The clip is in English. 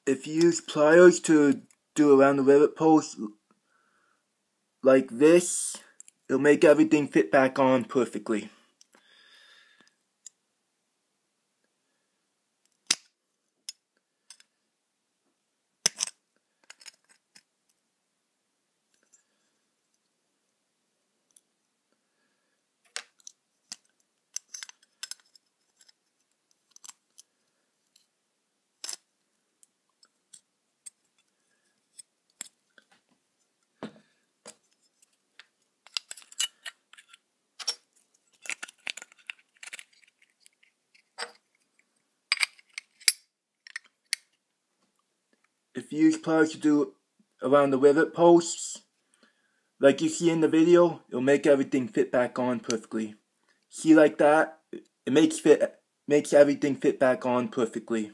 if you use pliers to do around the rivet post like this, it'll make everything fit back on perfectly. If you use pliers to do around the rivet posts, like you see in the video, it'll make everything fit back on perfectly. See like that? It makes everything fit back on perfectly.